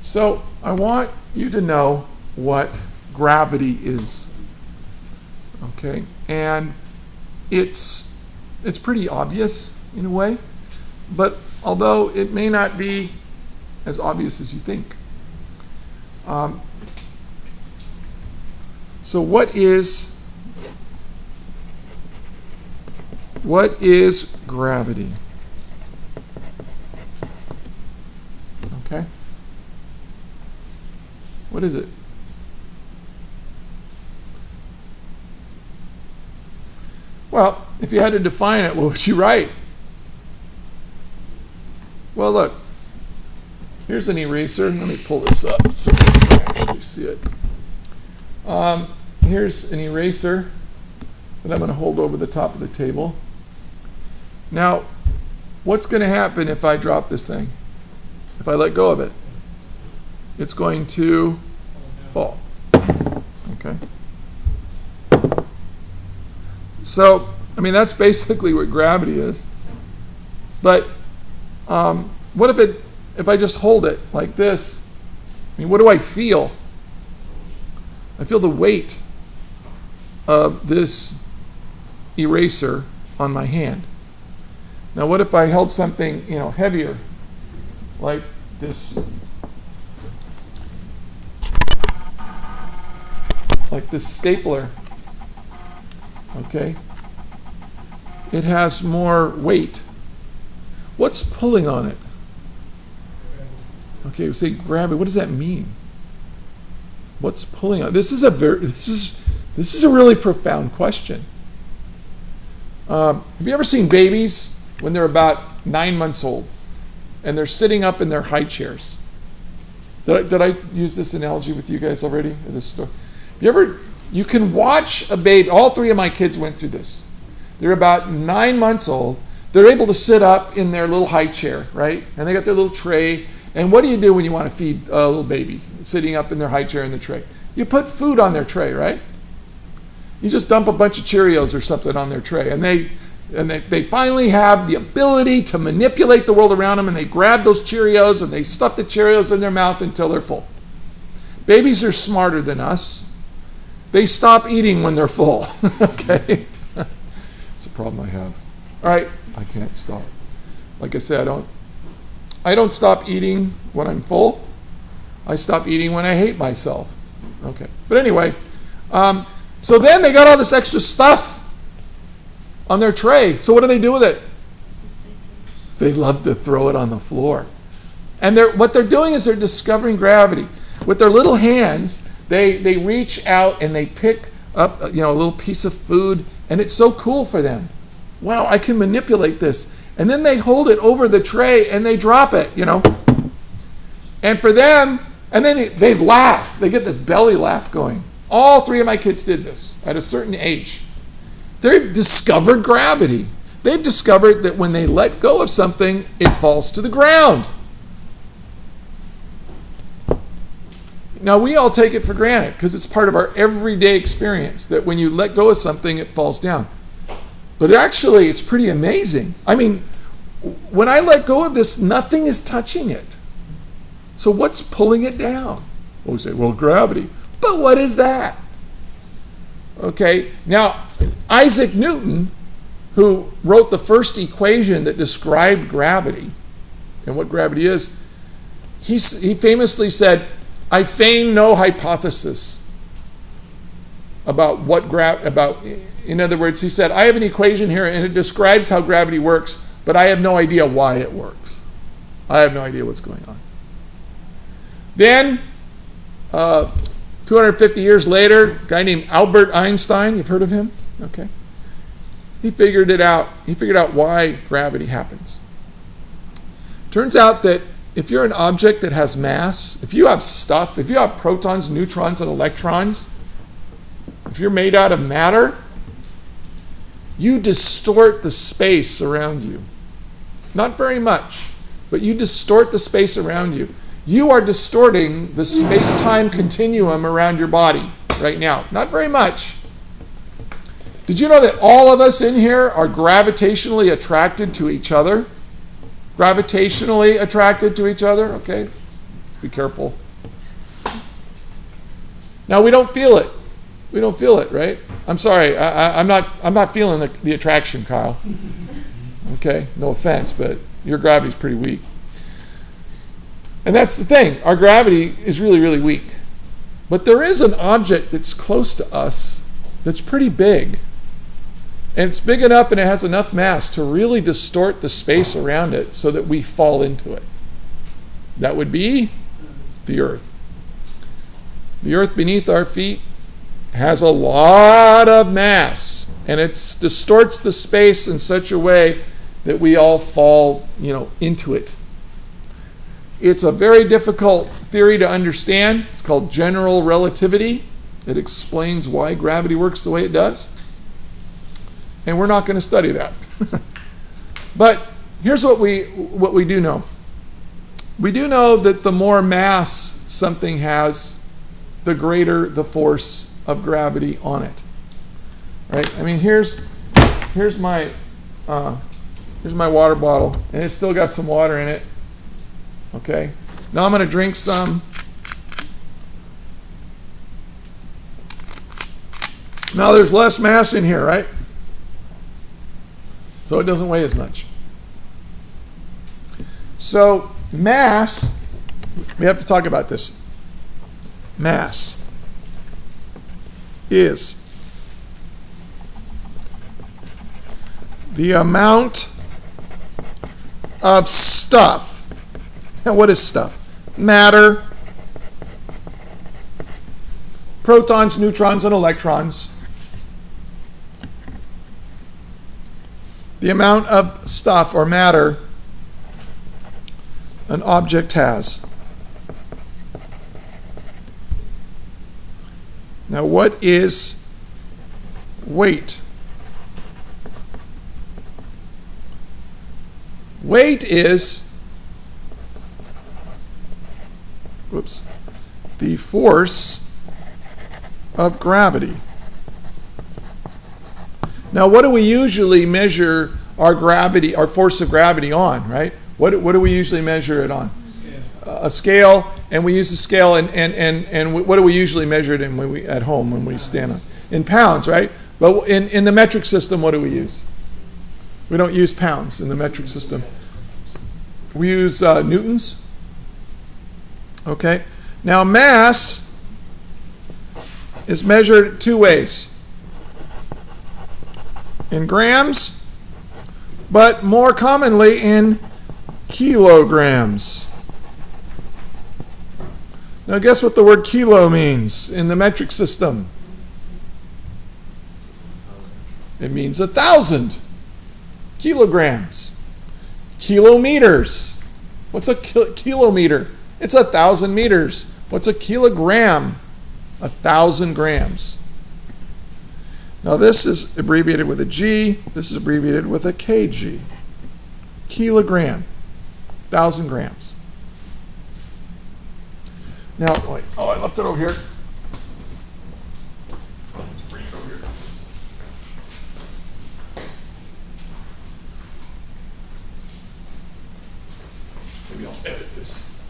So I want you to know what gravity is. Okay, and it's pretty obvious in a way, but although it may not be as obvious as you think. So what is gravity? Okay, what is it? Well, if you had to define it, what would you write? Well, look, here's an eraser. Let me pull this up so you can actually see it. Here's an eraser that I'm going to hold over the top of the table. Now, what's going to happen if I drop this thing? If I let go of it? It's going to fall. Okay. So, I mean, that's basically what gravity is. But what if I just hold it like this? I mean, what do I feel? I feel the weight of this eraser on my hand. Now, what if I held something, heavier, like this stapler? Okay, it has more weight. What's pulling on it? Okay, we say gravity. What does that mean? What's pulling on? This is a really profound question. Have you ever seen babies when they're about 9 months old and they're sitting up in their high chairs? Did I use this analogy with you guys already? This story? You can watch a baby. All three of my kids went through this. They're about 9 months old. They're able to sit up in their little high chair, right? And they got their little tray. And what do you do when you want to feed a little baby sitting up in their high chair in the tray? You put food on their tray, right? You just dump a bunch of Cheerios or something on their tray. And they finally have the ability to manipulate the world around them, and they grab those Cheerios and they stuff the Cheerios in their mouth until they're full. Babies are smarter than us. They stop eating when they're full. Okay? It's a problem I have. All right, I can't stop. Like I said, I don't stop eating when I'm full. I stop eating when I hate myself. Okay. But anyway, so then they got all this extra stuff on their tray. So what do they do with it? They love to throw it on the floor. And what they're doing is they're discovering gravity. With their little hands, they reach out and they pick up a little piece of food, and it's so cool for them. Wow, I can manipulate this. And then they hold it over the tray and they drop it, And for them, and then they laugh. They get this belly laugh going. All three of my kids did this at a certain age. They've discovered gravity. They've discovered that when they let go of something, it falls to the ground. Now, we all take it for granted because it's part of our everyday experience that when you let go of something, it falls down. But actually, it's pretty amazing. I mean, when I let go of this, nothing is touching it. So what's pulling it down? Well, we say, gravity. But what is that? Okay, now, Isaac Newton, who wrote the first equation that described gravity and what gravity is, he famously said, I feign no hypothesis about in other words, he said, I have an equation here and it describes how gravity works, but I have no idea why it works. I have no idea what's going on. Then, 250 years later, a guy named Albert Einstein, you've heard of him? Okay. He figured it out. He figured out why gravity happens. Turns out that if you're an object that has mass, if you have stuff, if you have protons, neutrons, and electrons, if you're made out of matter, you distort the space around you. Not very much, but you distort the space around you. You are distorting the space-time continuum around your body right now. Not very much. Did you know that all of us in here are gravitationally attracted to each other? Gravitationally attracted to each other, okay? It's Be careful. Now we don't feel it. We don't feel it, right? I'm sorry. I'm not feeling the attraction, Kyle. Okay, no offense, but your gravity's pretty weak. And that's the thing. Our gravity is really, really weak. But there is an object that's close to us that's pretty big. And it's big enough and it has enough mass to really distort the space around it so that we fall into it. That would be the Earth. The Earth beneath our feet has a lot of mass, and it distorts the space in such a way that we all fall, into it. It's a very difficult theory to understand. It's called general relativity. It explains why gravity works the way it does. And we're not going to study that. But here's what we do know. We do know that the more mass something has, the greater the force of gravity on it. Right? I mean, here's my water bottle, and it's still got some water in it. Okay? Now I'm going to drink some. Now there's less mass in here, right? So it doesn't weigh as much. So mass, we have to talk about this. Mass is the amount of stuff. And what is stuff? Matter, protons, neutrons, and electrons. The amount of stuff or matter an object has. Now, what is weight? Weight is the force of gravity. Now, what do we usually measure our gravity, our force of gravity on, right? What do we usually measure it on? A scale, and we use a scale, and what do we usually measure it in when we at home when we stand on? In pounds, right? But in the metric system, what do we use? We don't use pounds in the metric system. We use newtons. Okay. Now, mass is measured two ways. In grams, but more commonly in kilograms. Now, guess what the word kilo means in the metric system? It means 1,000 kilograms. Kilometers. What's a kilometer? It's 1,000 meters. What's a kilogram? 1,000 grams. Now, this is abbreviated with a G. This is abbreviated with a kg. Kilogram. 1,000 grams. Now, wait. Oh, I left it over here. Bring it over here. Maybe I'll edit this.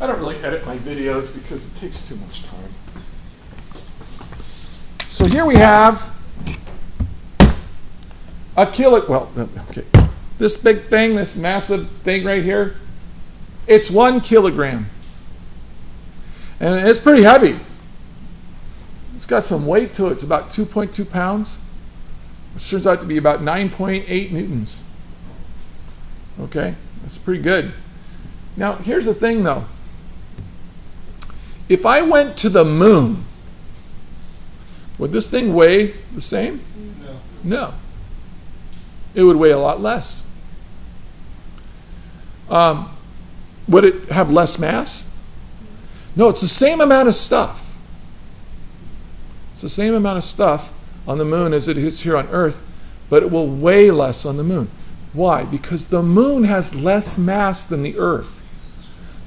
I don't really edit my videos because it takes too much time. So here we have a this big thing, this massive thing right here, it's 1 kilogram. And it's pretty heavy. It's got some weight to it. It's about 2.2 pounds, which turns out to be about 9.8 newtons. Okay, that's pretty good. Now, here's the thing, though. If I went to the moon, would this thing weigh the same? No. It would weigh a lot less. Would it have less mass? No, it's the same amount of stuff. It's the same amount of stuff on the moon as it is here on Earth, but it will weigh less on the moon. Why? Because the moon has less mass than the Earth.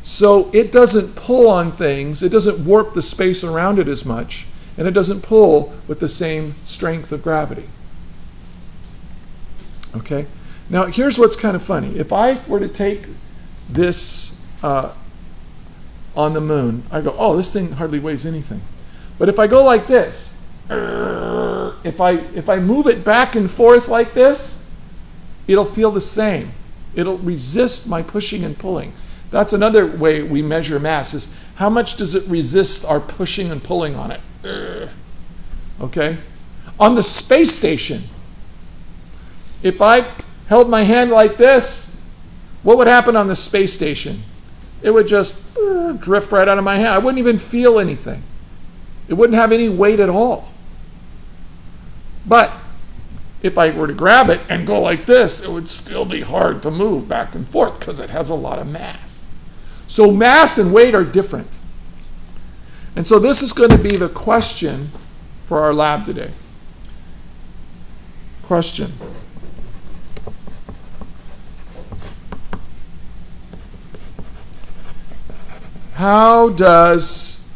So it doesn't pull on things, it doesn't warp the space around it as much, and it doesn't pull with the same strength of gravity. Okay? Now, here's what's kind of funny. If I were to take this on the moon, I go, oh, this thing hardly weighs anything. But if I go like this, if I move it back and forth like this, it'll feel the same. It'll resist my pushing and pulling. That's another way we measure mass, is how much does it resist our pushing and pulling on it. Okay? On the space station, if I held my hand like this, what would happen on the space station? It would just drift right out of my hand. I wouldn't even feel anything. It wouldn't have any weight at all. But if I were to grab it and go like this, it would still be hard to move back and forth because it has a lot of mass. So mass and weight are different. And so this is going to be the question for our lab today. Question. How does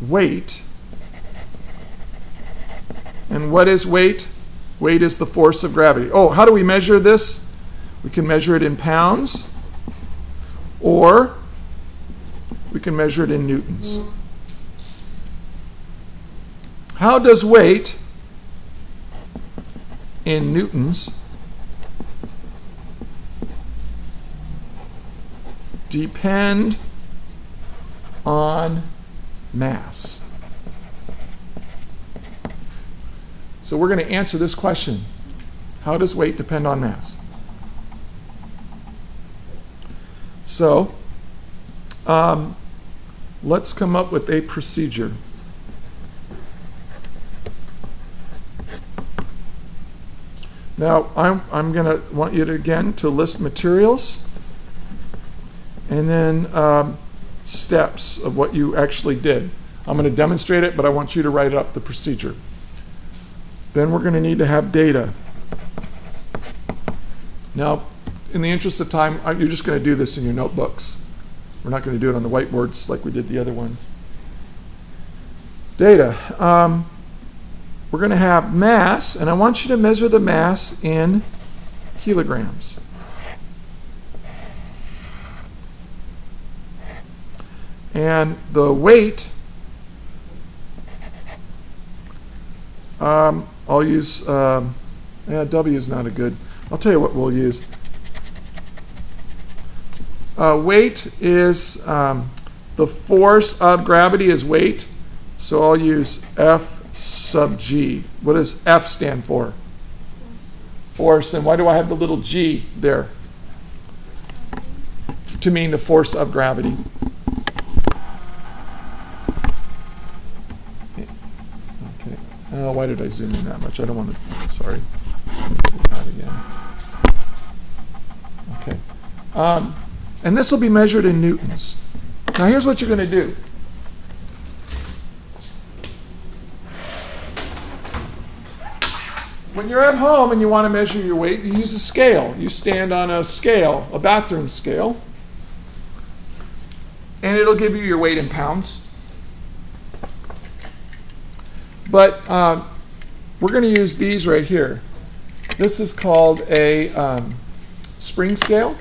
weight, and what is weight? Weight is the force of gravity. Oh, how do we measure this? We can measure it in pounds, or we can measure it in newtons. How does weight in newtons depend on mass? So we're going to answer this question. How does weight depend on mass? So let's come up with a procedure. Now I'm going to want you to again to list materials and then steps of what you actually did. I'm going to demonstrate it, but I want you to write up the procedure. Then we're going to need to have data. Now, in the interest of time, you're just going to do this in your notebooks. We're not going to do it on the whiteboards like we did the other ones. Data. We're going to have mass, and I want you to measure the mass in kilograms. And the weight, I'll use, W is not a good, I'll tell you what we'll use. Weight is, the force of gravity is weight, so I'll use F sub G. What does F stand for? Force, and why do I have the little g there? To mean the force of gravity. Okay. Oh, why did I zoom in that much? I don't want to, sorry. Let's do that again. Okay. And this will be measured in newtons. Now here's what you're going to do. When you're at home and you want to measure your weight, you use a scale. You stand on a scale, a bathroom scale, and it'll give you your weight in pounds. But we're going to use these right here. This is called a spring scale.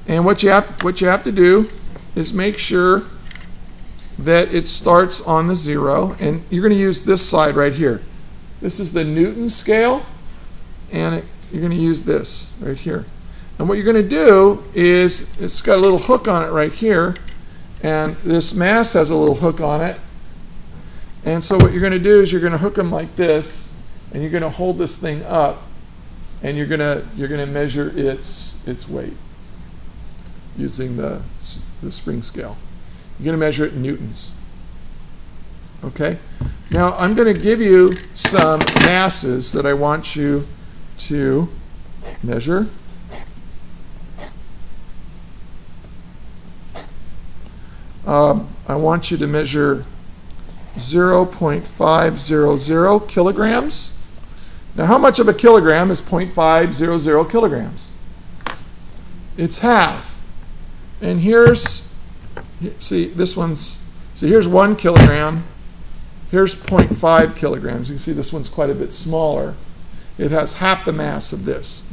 And what you have to do is make sure that it starts on the 0, and you're going to use this side right here. This is the Newton scale, and you're going to use this right here. And what you're going to do is, it's got a little hook on it right here, and this mass has a little hook on it. And so what you're going to do is you're going to hook them like this, and you're going to hold this thing up, and you're going to measure its weight using the spring scale. You're going to measure it in newtons. Okay? Now I'm going to give you some masses that I want you to measure. I want you to measure 0.500 kilograms. Now how much of a kilogram is 0.500 kilograms? It's half. And here's, see, this one's, so here's 1 kilogram. Here's 0.5 kilograms. You can see this one's quite a bit smaller. It has half the mass of this.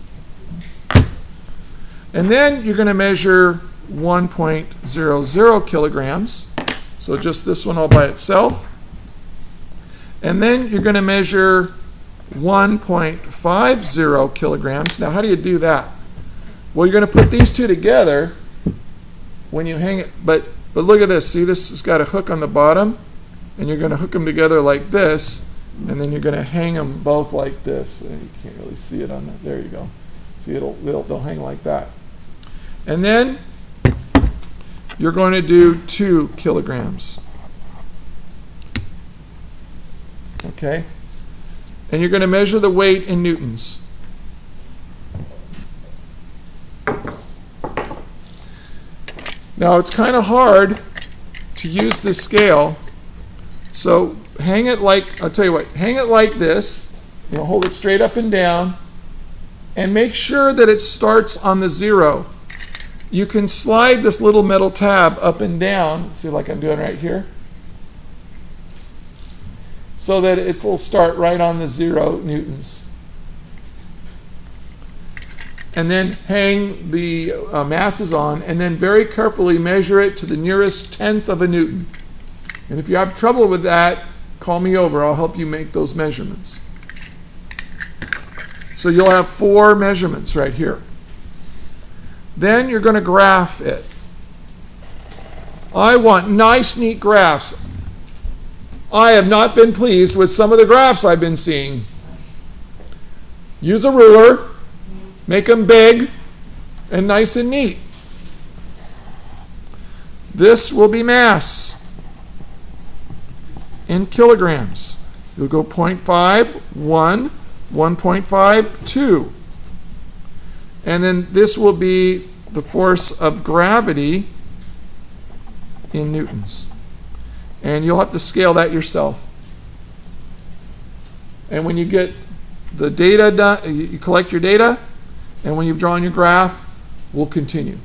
And then you're going to measure 1.00 kilograms. So just this one all by itself. And then you're going to measure 1.50 kilograms. Now, how do you do that? Well, you're going to put these two together when you hang it. But look at this. See, this has got a hook on the bottom, and you're going to hook them together like this, and then you're going to hang them both like this. And you can't really see it on that. There you go. See, they'll hang like that. And then you're going to do 2 kilograms. Okay? And you're going to measure the weight in newtons. Now, it's kind of hard to use this scale, so hang it like, I'll tell you what, hang it like this, hold it straight up and down, and make sure that it starts on the 0. You can slide this little metal tab up and down, see like I'm doing right here, so that it will start right on the 0 newtons. And then hang the masses on, and then very carefully measure it to the nearest tenth of a newton. And if you have trouble with that, call me over. I'll help you make those measurements. So you'll have 4 measurements right here. Then you're going to graph it. I want nice, neat graphs. I have not been pleased with some of the graphs I've been seeing. Use a ruler. Make them big and nice and neat. This will be mass in kilograms. You'll go 0.5, 1, 1.5, 2. And then this will be the force of gravity in newtons. And you'll have to scale that yourself. And when you get the data done, you collect your data, and when you've drawn your graph, we'll continue.